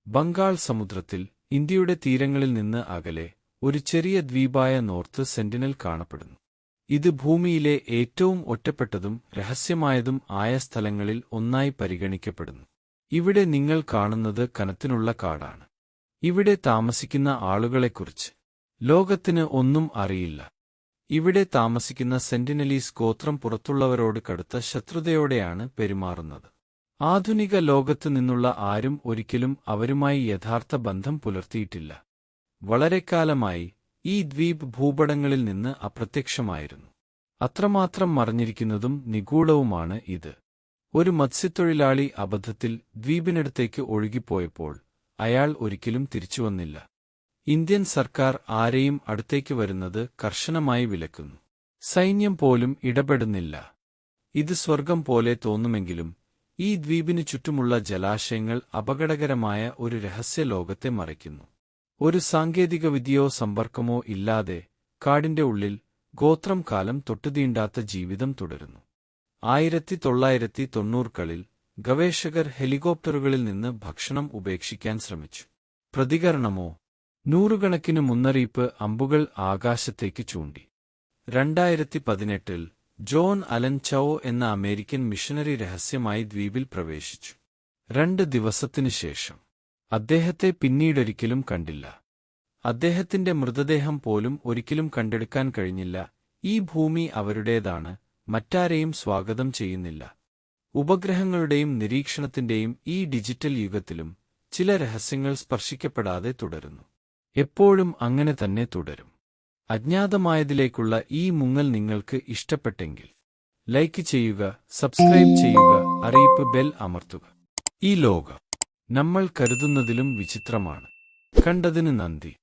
ബംഗാൾ സമുദ്രത്തിൽ ഇന്ത്യയുടെ തീരങ്ങളിൽ നിന്ന് അകലെ ഒരു ചെറിയ ദ്വീപായ നോർത്ത് സെന്റിനൽ കാണപ്പെടുന്നു. ഇത് ഭൂമിയിലെ ഏറ്റവും ഒറ്റപ്പെട്ടതും രഹസ്യമായതും ആയ സ്ഥലങ്ങളിൽ ഒന്നായി പരിഗണിക്കപ്പെടുന്നു. ഇവിടെ നിങ്ങൾ കാണുന്നത് കനത്തിനുള്ള കാടാണ്. ഇവിടെ താമസിക്കുന്ന ആളുകളെക്കുറിച്ച് ലോകത്തിന് ഒന്നും അറിയില്ല. ഇവിടെ താമസിക്കുന്ന സെന്റിനലീസ് ഗോത്രം പുറത്തുള്ളവരോട് കടുത്ത ശത്രുതയോടെയാണ് പെരുമാറുന്നത്. ആധുനിക ലോകത്തു നിന്നുള്ള ആരും ഒരിക്കലും അവരുമായി യഥാർത്ഥ ബന്ധം പുലർത്തിയിട്ടില്ല. വളരെക്കാലമായി ഈ ദ്വീപ് ഭൂപടങ്ങളിൽ നിന്ന് അപ്രത്യക്ഷമായിരുന്നു. അത്രമാത്രം മറഞ്ഞിരിക്കുന്നതും നിഗൂഢവുമാണ് ഇത്. ഒരു മത്സ്യത്തൊഴിലാളി അബദ്ധത്തിൽ ദ്വീപിനടുത്തേക്ക് ഒഴുകിപ്പോയപ്പോൾ അയാൾ ഒരിക്കലും തിരിച്ചുവന്നില്ല. ഇന്ത്യൻ സർക്കാർ ആരെയും അടുത്തേക്ക് വരുന്നത് കർശനമായി വിലക്കുന്നു. സൈന്യം പോലും ഇടപെടുന്നില്ല. ഇത് സ്വർഗം പോലെ തോന്നുമെങ്കിലും ഈ ദ്വീപിനു ചുറ്റുമുള്ള ജലാശയങ്ങൾ അപകടകരമായ ഒരു രഹസ്യ ലോകത്തെ മറയ്ക്കുന്നു. ഒരു സാങ്കേതികവിദ്യയോ സമ്പർക്കമോ ഇല്ലാതെ കാടിന്റെ ഉള്ളിൽ ഗോത്രം കാലം തൊട്ടുതീണ്ടാത്ത ജീവിതം തുടരുന്നു. 1990കളിൽ ഗവേഷകർ ഹെലികോപ്റ്ററുകളിൽ നിന്ന് ഭക്ഷണം ഉപേക്ഷിക്കാൻ ശ്രമിച്ചു. പ്രതികരണമോ? നൂറുകണക്കിന് മുന്നറിയിപ്പ് അമ്പുകൾ ആകാശത്തേക്ക് ചൂണ്ടി. 2018-ൽ ജോൺ അലൻ ചൗ എന്ന അമേരിക്കൻ മിഷനറി രഹസ്യമായി ദ്വീപിൽ പ്രവേശിച്ചു. 2 ദിവസത്തിനുശേഷം അദ്ദേഹത്തെ പിന്നീടൊരിക്കലും കണ്ടില്ല. അദ്ദേഹത്തിന്റെ മൃതദേഹം പോലും ഒരിക്കലും കണ്ടെടുക്കാൻ കഴിഞ്ഞില്ല. ഈ ഭൂമി അവരുടേതാണ്, മറ്റാരെയും സ്വാഗതം ചെയ്യുന്നില്ല. ഉപഗ്രഹങ്ങളുടെയും നിരീക്ഷണത്തിന്റെയും ഈ ഡിജിറ്റൽ യുഗത്തിലും ചില രഹസ്യങ്ങൾ സ്പർശിക്കപ്പെടാതെ തുടരുന്നു. എപ്പോഴും അങ്ങനെ തന്നെ തുടരും. അജ്ഞാതമായതിലേക്കുള്ള ഈ മുങ്ങൽ നിങ്ങൾക്ക് ഇഷ്ടപ്പെട്ടെങ്കിൽ ലൈക്ക് ചെയ്യുക, സബ്സ്ക്രൈബ് ചെയ്യുക, അറിയിപ്പ് ബെൽ അമർത്തുക. ഈ ലോകം നമ്മൾ കരുതുന്നതിലും വിചിത്രമാണ്. കണ്ടതിന് നന്ദി.